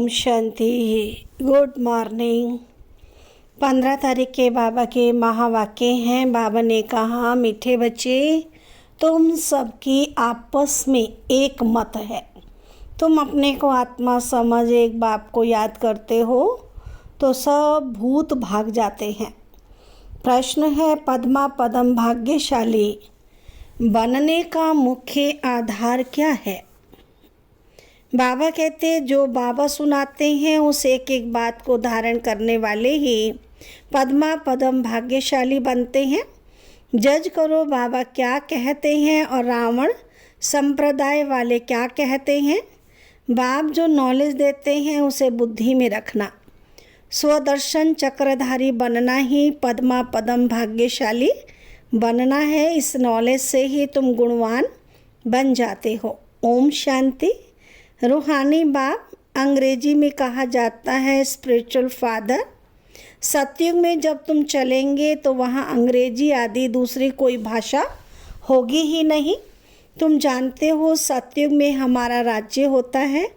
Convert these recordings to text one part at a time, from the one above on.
Om Shanti. Good morning. 15 तारीख के बाबा के महावाक्य हैं। बाबा ने कहा, मीठे बच्चे, तुम सबकी आपस में एक मत है। तुम अपने को आत्मा समझ एक बाप को याद करते हो तो सब भूत भाग जाते हैं। प्रश्न है, पद्मा पदम भाग्यशाली बनने का मुख्य आधार क्या है? बाबा कहते, जो बाबा सुनाते हैं उस एक एक बात को धारण करने वाले ही पद्मा पदम भाग्यशाली बनते हैं। जज करो बाबा क्या कहते हैं और रावण संप्रदाय वाले क्या कहते हैं। बाप जो नॉलेज देते हैं उसे बुद्धि में रखना। स्वदर्शन चक्रधारी बनना ही पद्मा पदम भाग्यशाली बनना है। इस नॉलेज से ही तुम गुणवान बन जाते हो। ओम शांति। रूहानी बाप, अंग्रेजी में कहा जाता है स्पिरिचुअल फादर। सतयुग में जब तुम चलेंगे तो वहाँ अंग्रेजी आदि दूसरी कोई भाषा होगी ही नहीं। तुम जानते हो सतयुग में हमारा राज्य होता है,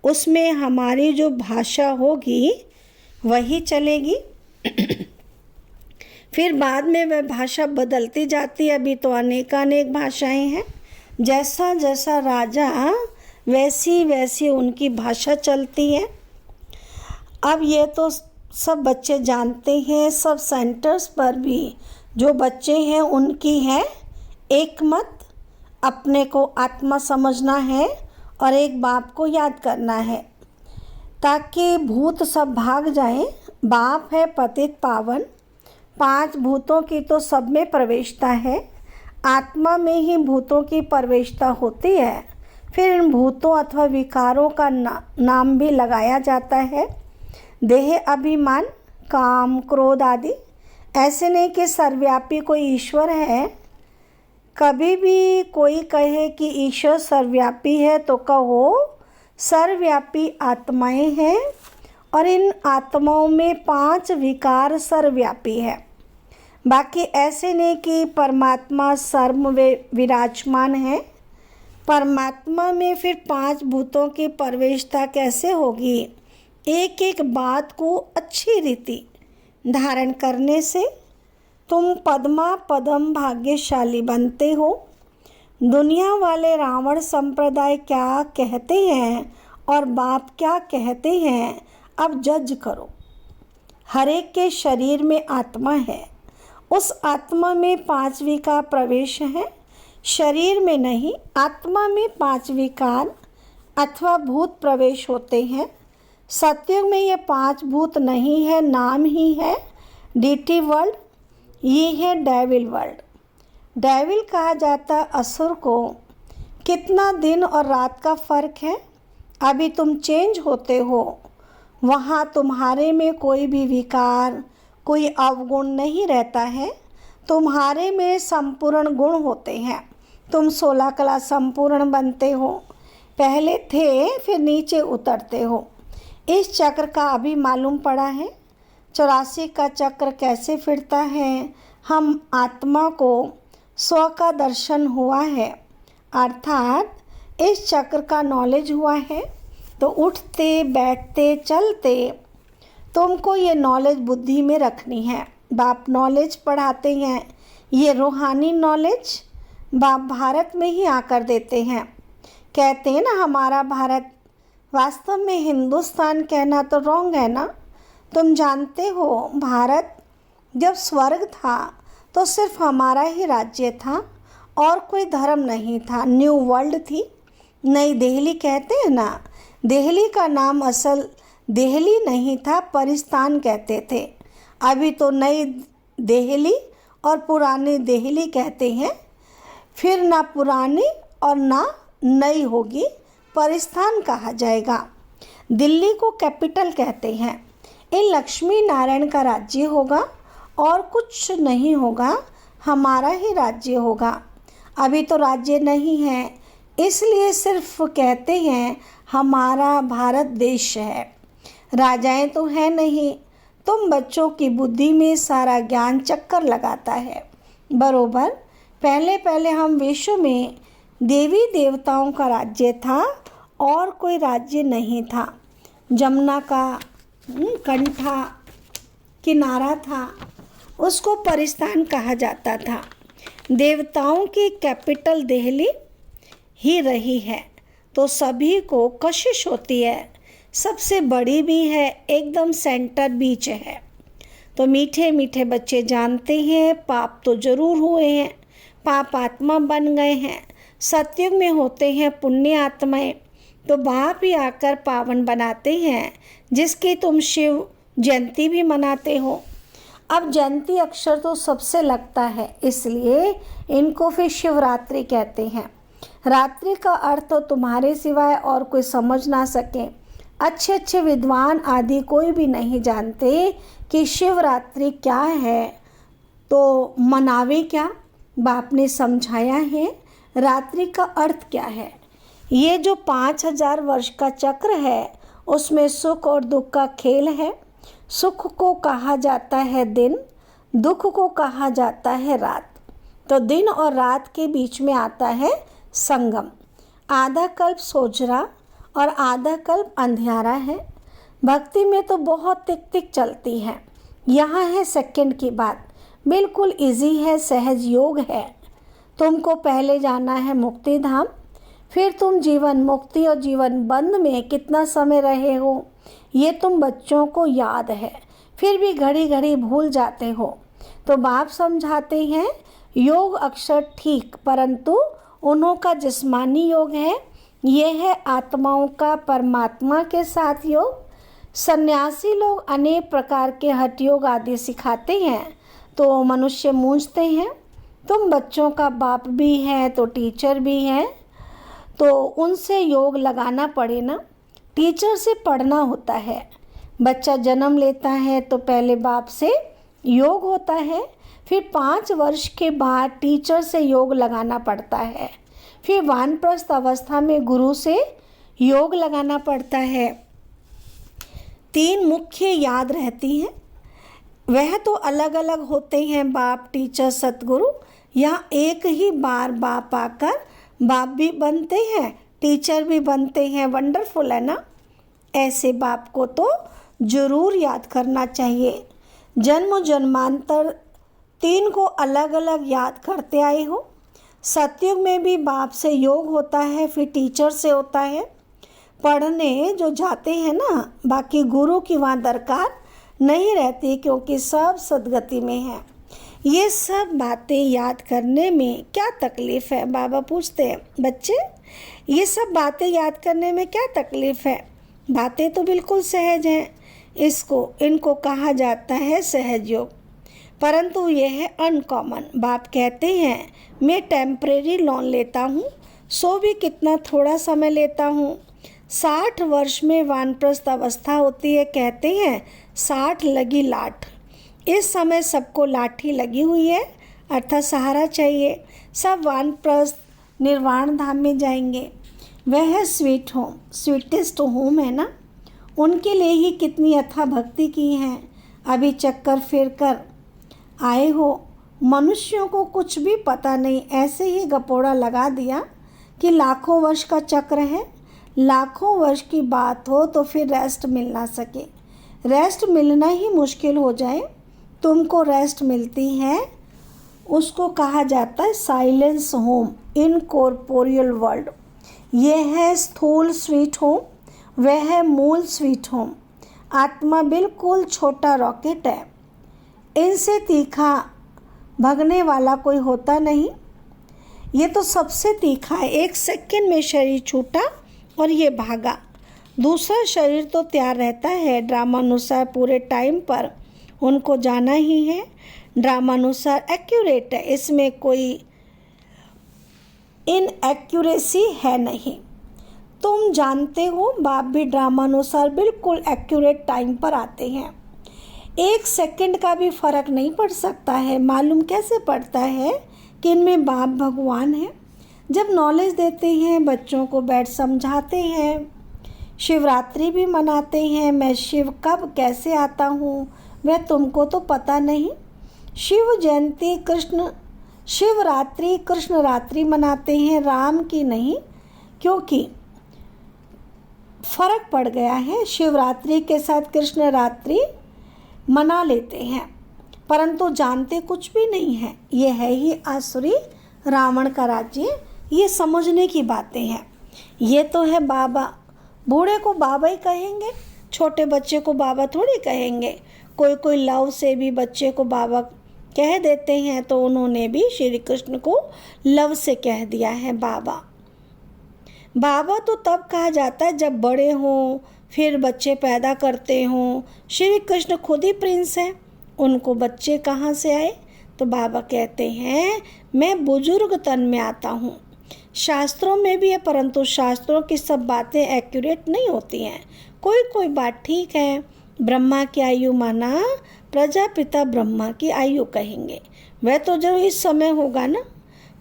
उसमें हमारी जो भाषा होगी वही चलेगी। फिर बाद में वह भाषा बदलती जाती है। अभी तो अनेकानेक भाषाएं हैं। जैसा जैसा राजा वैसी वैसी उनकी भाषा चलती है। अब ये तो सब बच्चे जानते हैं। सब सेंटर्स पर भी जो बच्चे हैं उनकी है एक मत। अपने को आत्मा समझना है और एक बाप को याद करना है ताकि भूत सब भाग जाएं। बाप है पतित पावन। 5 भूतों की तो सब में प्रवेशता है। आत्मा में ही भूतों की प्रवेशता होती है। फिर इन भूतों अथवा विकारों का नाम भी लगाया जाता है। देह, अभिमान, काम, क्रोध आदि। ऐसे नहीं कि सर्वव्यापी कोई ईश्वर है। कभी भी कोई कहे कि ईश्वर सर्वव्यापी है तो कहो सर्वव्यापी आत्माएं हैं और इन आत्माओं में 5 विकार सर्वव्यापी है। बाकी ऐसे नहीं कि परमात्मा सर्व विराजमान है। परमात्मा में फिर 5 भूतों की प्रवेशता कैसे होगी? एक एक बात को अच्छी रीति धारण करने से तुम पद्मा पदम भाग्यशाली बनते हो। दुनिया वाले रावण संप्रदाय क्या कहते हैं और बाप क्या कहते हैं, अब जज करो। हर एक के शरीर में आत्मा है। उस आत्मा में 5 विकार प्रवेश है। शरीर में नहीं, आत्मा में 5 विकार अथवा भूत प्रवेश होते हैं। सतयुग में ये 5 भूत नहीं है, नाम ही है डीटी वर्ल्ड। ये है डेविल वर्ल्ड। डेविल कहा जाता असुर को। कितना दिन और रात का फ़र्क है। अभी तुम चेंज होते हो। वहाँ तुम्हारे में कोई भी विकार, कोई अवगुण नहीं रहता है। तुम्हारे में संपूर्ण गुण होते हैं। तुम 16 कला संपूर्ण बनते हो। पहले थे, फिर नीचे उतरते हो। इस चक्र का अभी मालूम पड़ा है। 84 का चक्र कैसे फिरता है। हम आत्मा को स्व का दर्शन हुआ है, अर्थात इस चक्र का नॉलेज हुआ है। तो उठते बैठते चलते तुमको ये नॉलेज बुद्धि में रखनी है। बाप नॉलेज पढ़ाते हैं। ये रूहानी नॉलेज बाप भारत में ही आकर देते हैं। कहते हैं ना हमारा भारत, वास्तव में हिंदुस्तान कहना तो रॉन्ग है ना। तुम जानते हो भारत जब स्वर्ग था तो सिर्फ हमारा ही राज्य था और कोई धर्म नहीं था। न्यू वर्ल्ड थी। नई दिल्ली कहते हैं ना। दिल्ली का नाम असल दिल्ली नहीं था, परिस्तान कहते थे। अभी तो नई दिल्ली और पुरानी दिल्ली कहते हैं। फिर ना पुरानी और ना नई होगी, परिस्तान कहा जाएगा। दिल्ली को कैपिटल कहते हैं। इन लक्ष्मी नारायण का राज्य होगा और कुछ नहीं होगा, हमारा ही राज्य होगा। अभी तो राज्य नहीं है, इसलिए सिर्फ कहते हैं हमारा भारत देश है। राजाएं तो है नहीं। तुम बच्चों की बुद्धि में सारा ज्ञान चक्कर लगाता है। बरोबर पहले पहले हम विश्व में देवी देवताओं का राज्य था और कोई राज्य नहीं था। जमुना का कंठा किनारा था, उसको परिस्तान कहा जाता था। देवताओं की कैपिटल दिल्ली ही रही है, तो सभी को कशिश होती है, सबसे बड़ी भी है, एकदम सेंटर बीच है। तो मीठे मीठे बच्चे जानते हैं पाप तो जरूर हुए हैं, पाप आत्मा बन गए हैं। सतयुग में होते हैं पुण्य आत्माएं, तो बाप ही आकर पावन बनाते हैं, जिसकी तुम शिव जयंती भी मनाते हो। अब जयंती अक्षर तो सबसे लगता है, इसलिए इनको फिर शिवरात्रि कहते हैं। रात्रि का अर्थ तो तुम्हारे सिवाय और कोई समझ ना सके। अच्छे अच्छे विद्वान आदि कोई भी नहीं जानते कि शिवरात्रि क्या है, तो मनावे क्या। बाप ने समझाया है रात्रि का अर्थ क्या है। ये जो 5000 वर्ष का चक्र है, उसमें सुख और दुख का खेल है। सुख को कहा जाता है दिन, दुख को कहा जाता है रात। तो दिन और रात के बीच में आता है संगम। आधा कल्प सोजरा और आधा कल्प अंधियारा है। भक्ति में तो बहुत तिक तिक चलती है। यहाँ है सेकंड की बात, बिल्कुल इजी है, सहज योग है। तुमको पहले जाना है मुक्ति धाम, फिर तुम जीवन मुक्ति और जीवन बंद में कितना समय रहे हो ये तुम बच्चों को याद है, फिर भी घड़ी घड़ी भूल जाते हो। तो बाप समझाते हैं योग अक्षर ठीक, परंतु उन्हों का जिस्मानी योग है, ये है आत्माओं का परमात्मा के साथ योग। सन्यासी लोग अनेक प्रकार के हठ योग आदि सिखाते हैं, तो मनुष्य मूंझते हैं। तुम बच्चों का बाप भी है तो टीचर भी है, तो उनसे योग लगाना पड़े ना। टीचर से पढ़ना होता है। बच्चा जन्म लेता है तो पहले बाप से योग होता है, फिर 5 वर्ष के बाद टीचर से योग लगाना पड़ता है, फिर वानप्रस्थ अवस्था में गुरु से योग लगाना पड़ता है। 3 मुख्य याद रहती हैं, वह तो अलग अलग होते हैं बाप टीचर सतगुरु। यहाँ एक ही बार बाप आकर बाप भी बनते हैं टीचर भी बनते हैं। वंडरफुल है ना। ऐसे बाप को तो ज़रूर याद करना चाहिए। जन्म जन्मांतर 3 को अलग अलग याद करते आए हो। सतयुग में भी बाप से योग होता है, फिर टीचर से होता है। पढ़ने जो जाते हैं ना, बाकी गुरु की वहाँ दरकार नहीं रहती, क्योंकि सब सदगति में है। ये सब बातें याद करने में क्या तकलीफ़ है? बाबा पूछते हैं, बच्चे ये सब बातें याद करने में क्या तकलीफ़ है? बातें तो बिल्कुल सहज हैं। इनको कहा जाता है सहज योग, परंतु यह है अनकॉमन। बाप कहते हैं मैं टेम्परेरी लोन लेता हूँ, सो भी कितना थोड़ा समय लेता हूँ। 60 वर्ष में वानप्रस्थ अवस्था होती है, कहते हैं 60 लगी लाठ। इस समय सबको लाठी लगी हुई है, अर्थात सहारा चाहिए। सब वानप्रस्थ निर्वाण धाम में जाएंगे। वह है स्वीट होम, स्वीटेस्ट होम है ना। उनके लिए ही कितनी अथा भक्ति की है। अभी चक्कर फिर कर आए हो। मनुष्यों को कुछ भी पता नहीं, ऐसे ही गपोड़ा लगा दिया कि लाखों वर्ष का चक्र है। लाखों वर्ष की बात हो तो फिर रेस्ट मिल ना सके, रेस्ट मिलना ही मुश्किल हो जाए। तुमको रेस्ट मिलती है, उसको कहा जाता है साइलेंस होम, इनकॉर्पोरियल वर्ल्ड। ये है स्थूल स्वीट होम, वह है मूल स्वीट होम। आत्मा बिल्कुल छोटा रॉकेट है, इनसे तीखा भगने वाला कोई होता नहीं। ये तो सबसे तीखा है। 1 सेकंड में शरीर छूटा और ये भागा। दूसरा शरीर तो तैयार रहता है, ड्रामानुसार पूरे टाइम पर उनको जाना ही है। ड्रामानुसार एक्यूरेट है, इसमें कोई इनएक्यूरेसी है नहीं। तुम जानते हो बाप भी ड्रामानुसार बिल्कुल एक्यूरेट टाइम पर आते हैं। 1 सेकंड का भी फर्क नहीं पड़ सकता है। मालूम कैसे पड़ता है कि इनमें बाप भगवान है? जब नॉलेज देते हैं, बच्चों को बैठ समझाते हैं, शिवरात्रि भी मनाते हैं। मैं शिव कब कैसे आता हूँ वह तुमको तो पता नहीं। शिव जयंती शिवरात्रि कृष्ण रात्रि मनाते हैं, राम की नहीं, क्योंकि फर्क पड़ गया है। शिवरात्रि के साथ कृष्ण रात्रि मना लेते हैं, परंतु जानते कुछ भी नहीं है। ये है ही आसुरी रावण का राज्य। ये समझने की बातें हैं। ये तो है बाबा, बूढ़े को बाबा ही कहेंगे, छोटे बच्चे को बाबा थोड़ी कहेंगे। कोई कोई लव से भी बच्चे को बाबा कह देते हैं, तो उन्होंने भी श्री कृष्ण को लव से कह दिया है बाबा। बाबा तो तब कहा जाता है जब बड़े हों, फिर बच्चे पैदा करते हों। श्री कृष्ण खुद ही प्रिंस हैं, उनको बच्चे कहाँ से आए? तो बाबा कहते हैं मैं बुजुर्ग तन में आता हूँ। शास्त्रों में भी है, परंतु शास्त्रों की सब बातें एक्यूरेट नहीं होती हैं। कोई कोई बात ठीक है। ब्रह्मा की आयु माना प्रजापिता ब्रह्मा की आयु कहेंगे। वह तो जो इस समय होगा ना,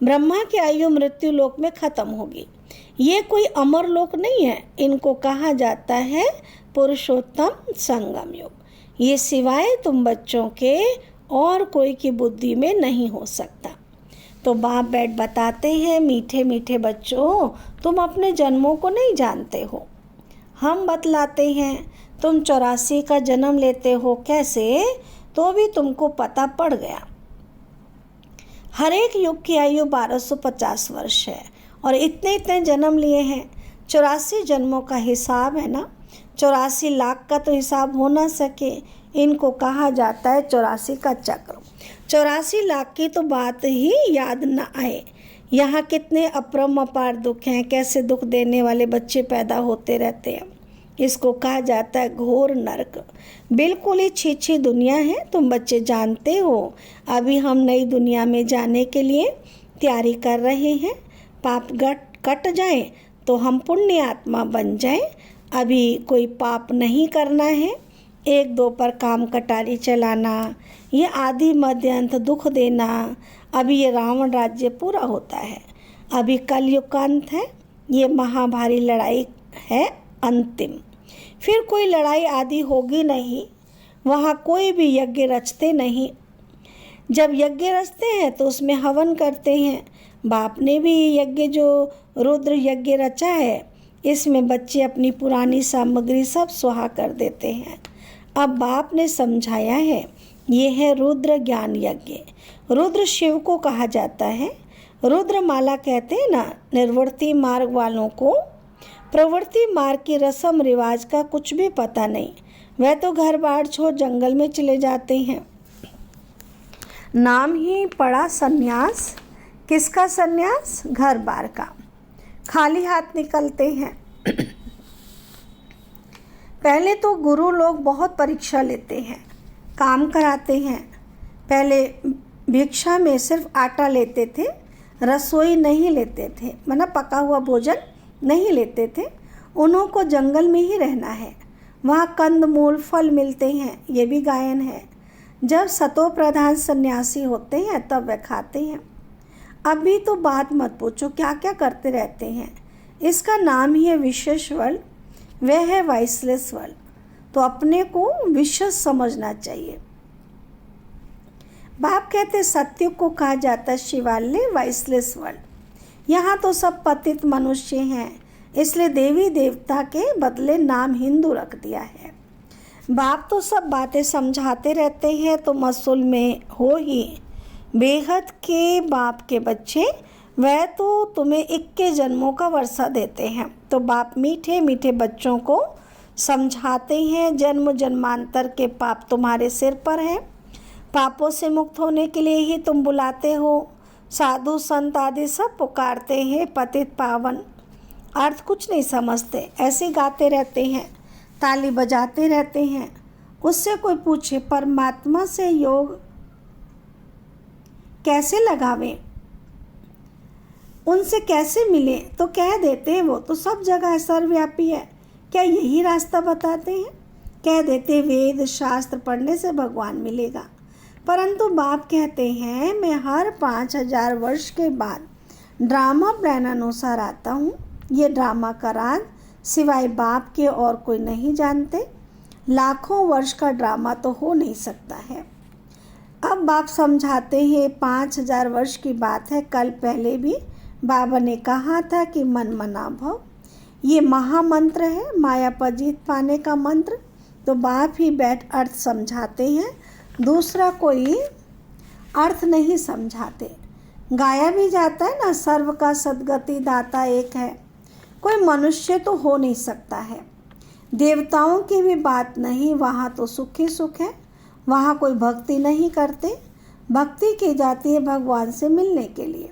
ब्रह्मा की आयु मृत्यु लोक में ख़त्म होगी। ये कोई अमर लोक नहीं है। इनको कहा जाता है पुरुषोत्तम संगम युग। ये सिवाय तुम बच्चों के और कोई की बुद्धि में नहीं हो सकता। तो बाप बैठ बताते हैं, मीठे मीठे बच्चों, तुम अपने जन्मों को नहीं जानते हो। हम बतलाते हैं, तुम 84 का जन्म लेते हो कैसे, तो भी तुमको पता पड़ गया। हर एक युग की आयु 1250 वर्ष है और इतने इतने जन्म लिए हैं। 84 जन्मों का हिसाब है ना, 84 लाख का तो हिसाब हो ना सके। इनको कहा जाता है 84 का चक्र। 84 लाख की तो बात ही याद न आए। यहाँ कितने अपरम्पार दुख हैं, कैसे दुख देने वाले बच्चे पैदा होते रहते हैं। इसको कहा जाता है घोर नरक। बिल्कुल ही छी दुनिया है। तुम बच्चे जानते हो, अभी हम नई दुनिया में जाने के लिए तैयारी कर रहे हैं। पाप कट जाए तो हम पुण्य आत्मा बन जाए। अभी कोई पाप नहीं करना है। 1-2 पर काम कटारी चलाना, ये आदि मध्य अंत दुख देना। अभी ये रावण राज्य पूरा होता है। अभी कलयुग का अंत है। ये महाभारी लड़ाई है अंतिम। फिर कोई लड़ाई आदि होगी नहीं। वहाँ कोई भी यज्ञ रचते नहीं। जब यज्ञ रचते हैं तो उसमें हवन करते हैं। बाप ने भी यज्ञ जो रुद्र यज्ञ रचा है, इसमें बच्चे अपनी पुरानी सामग्री सब सुहा कर देते हैं। अब बाप ने समझाया है, ये है रुद्र ज्ञान यज्ञ। रुद्र शिव को कहा जाता है। रुद्र माला कहते हैं ना, निर्वृत्ति मार्ग वालों को प्रवृत्ति मार्ग की रस्म रिवाज का कुछ भी पता नहीं। वह तो घर बार छोड़ जंगल में चले जाते हैं। नाम ही पड़ा सन्यास। किसका सन्यास? घर बार का। खाली हाथ निकलते हैं। पहले तो गुरु लोग बहुत परीक्षा लेते हैं, काम कराते हैं। पहले भिक्षा में सिर्फ आटा लेते थे, रसोई नहीं लेते थे, मतलब पका हुआ भोजन नहीं लेते थे। उन्हों को जंगल में ही रहना है। वहाँ कंद मूल फल मिलते हैं। ये भी गायन है। जब सतो प्रधान सन्यासी होते हैं तब वे खाते हैं। अभी तो बात मत पूछो क्या क्या करते रहते हैं। इसका नाम ही है विशेष वर्ल्ड, वह है वाइसलेस वर्ल्ड। तो अपने को विशेष समझना चाहिए। बाप कहते सत्य को कहा जाता है शिवालय वाइसलेस वर्ल्ड। यहाँ तो सब पतित मनुष्य हैं, इसलिए देवी देवता के बदले नाम हिंदू रख दिया है। बाप तो सब बातें समझाते रहते हैं, तो मसूल में हो ही बेहद के बाप के बच्चे। वह तो तुम्हें 21 जन्मों का वर्षा देते हैं। तो बाप मीठे मीठे बच्चों को समझाते हैं, जन्म जन्मांतर के पाप तुम्हारे सिर पर हैं। पापों से मुक्त होने के लिए ही तुम बुलाते हो। साधु संत आदि सब पुकारते हैं पतित पावन। अर्थ कुछ नहीं समझते, ऐसे गाते रहते हैं, ताली बजाते रहते हैं। उससे कोई पूछे परमात्मा से योग कैसे लगावें, उनसे कैसे मिले, तो कह देते हैं वो तो सब जगह सर्वव्यापी है। क्या यही रास्ता बताते हैं? कह देते वेद शास्त्र पढ़ने से भगवान मिलेगा। परंतु बाप कहते हैं मैं हर 5000 वर्ष के बाद ड्रामा प्लान अनुसार आता हूँ। ये ड्रामा का राज सिवाय बाप के और कोई नहीं जानते। लाखों वर्ष का ड्रामा तो हो नहीं सकता है। अब बाप समझाते हैं 5000 वर्ष की बात है। कल पहले भी बाबा ने कहा था कि मन मना भव। ये महामंत्र है, माया पर जीत पाने का मंत्र। तो बाप ही बैठ अर्थ समझाते हैं, दूसरा कोई अर्थ नहीं समझाते। गाया भी जाता है ना, सर्व का सद्गति दाता एक है। कोई मनुष्य तो हो नहीं सकता है, देवताओं की भी बात नहीं, वहाँ तो सुख ही सुख है। वहाँ कोई भक्ति नहीं करते, भक्ति की जाती है भगवान से मिलने के लिए।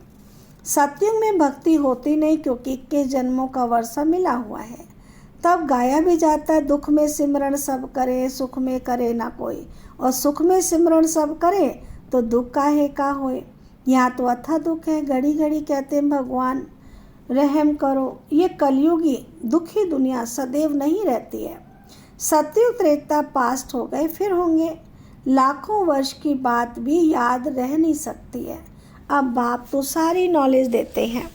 सत्युग में भक्ति होती नहीं, क्योंकि 21 जन्मों का वर्षा मिला हुआ है। तब गाया भी जाता है, दुख में सिमरण सब करे, सुख में करे ना कोई। और सुख में सिमरण सब करे तो दुख काहे का होए। यहाँ तो अथा दुख है, घड़ी घड़ी कहते हैं भगवान रहम करो। ये कलयुगी दुखी दुनिया सदैव नहीं रहती है। सतयुग त्रेता पास्ट हो गए, फिर होंगे। लाखों वर्ष की बात भी याद रह नहीं सकती है। अब बाप तो सारी नॉलेज देते हैं,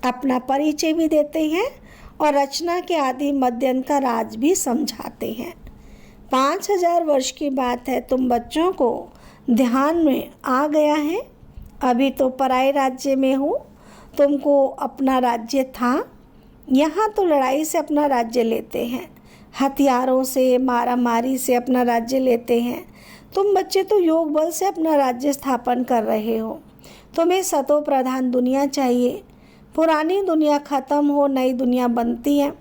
अपना परिचय भी देते हैं और रचना के आदि मध्यंत का राज भी समझाते हैं। 5000 वर्ष की बात है, तुम बच्चों को ध्यान में आ गया है। अभी तो पराए राज्य में हूँ, तुमको अपना राज्य था। यहाँ तो लड़ाई से अपना राज्य लेते हैं, हथियारों से मारा मारी से अपना राज्य लेते हैं। तुम बच्चे तो योग बल से अपना राज्य स्थापन कर रहे हो। तुम्हें सतो प्रधान दुनिया चाहिए। पुरानी दुनिया ख़त्म हो, नई दुनिया बनती है।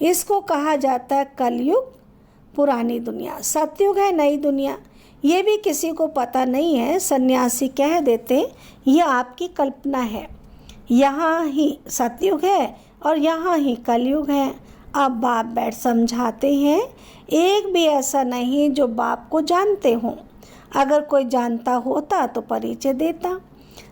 इसको कहा जाता है कलयुग, पुरानी दुनिया। सतयुग है नई दुनिया। ये भी किसी को पता नहीं है, सन्यासी कह देते ये आपकी कल्पना है। यहाँ ही सतयुग है और यहाँ ही कलयुग है। अब बाप बैठ समझाते हैं, एक भी ऐसा नहीं जो बाप को जानते हों। अगर कोई जानता होता तो परिचय देता।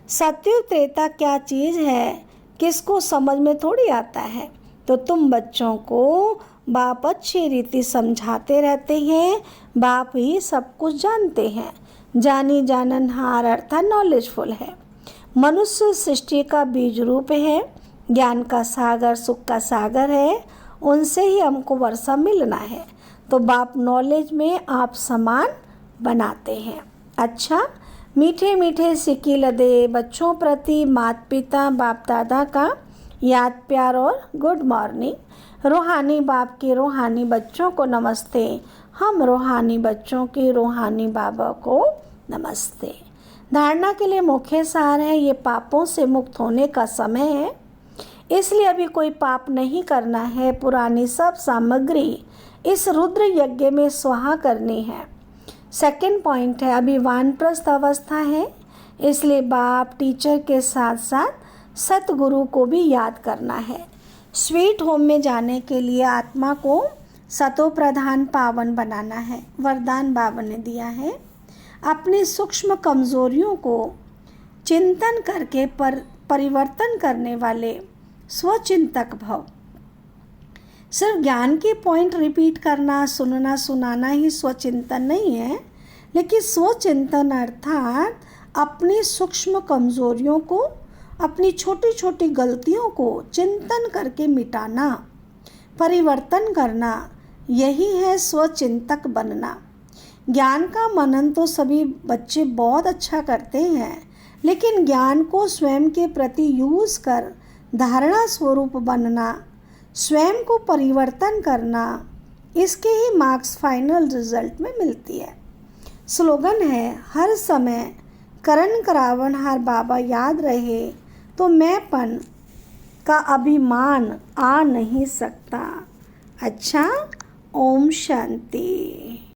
सतयुग त्रेता क्या चीज़ है, किसको समझ में थोड़ी आता है। तो तुम बच्चों को बाप अच्छी रीति समझाते रहते हैं। बाप ही सब कुछ जानते हैं। जानी जाननहार अर्थात नॉलेजफुल है। मनुष्य सृष्टि का बीज रूप है, ज्ञान का सागर, सुख का सागर है। उनसे ही हमको वर्षा मिलना है। तो बाप नॉलेज में आप समान बनाते हैं। अच्छा, मीठे मीठे सिक्की लदे बच्चों प्रति माता पिता बाप दादा का याद प्यार और गुड मॉर्निंग। रूहानी बाप के रूहानी बच्चों को नमस्ते। हम रूहानी बच्चों के रूहानी बाबा को नमस्ते। धारणा के लिए मुख्य सार है, ये पापों से मुक्त होने का समय है, इसलिए अभी कोई पाप नहीं करना है। पुरानी सब सामग्री इस रुद्र यज्ञ में स्वाहा करनी है। सेकंड पॉइंट है, अभी वानप्रस्थ अवस्था है, इसलिए बाप टीचर के साथ साथ सतगुरु को भी याद करना है। स्वीट होम में जाने के लिए आत्मा को सतो प्रधान पावन बनाना है। वरदान बाबा ने दिया है, अपनी सूक्ष्म कमजोरियों को चिंतन करके परिवर्तन करने वाले स्वचिंतक भव। सिर्फ ज्ञान के पॉइंट रिपीट करना, सुनना सुनाना ही स्वचिंतन नहीं है, लेकिन स्वचिंतन अर्थात अपनी सूक्ष्म कमजोरियों को, अपनी छोटी छोटी गलतियों को चिंतन करके मिटाना, परिवर्तन करना, यही है स्वचिंतक बनना। ज्ञान का मनन तो सभी बच्चे बहुत अच्छा करते हैं, लेकिन ज्ञान को स्वयं के प्रति यूज़ कर धारणा स्वरूप बनना, स्वयं को परिवर्तन करना, इसके ही मार्क्स फाइनल रिजल्ट में मिलती है। स्लोगन है, हर समय करण करावन हर बाबा याद रहे तो मैंपन का अभिमान आ नहीं सकता। अच्छा, ओम शांति।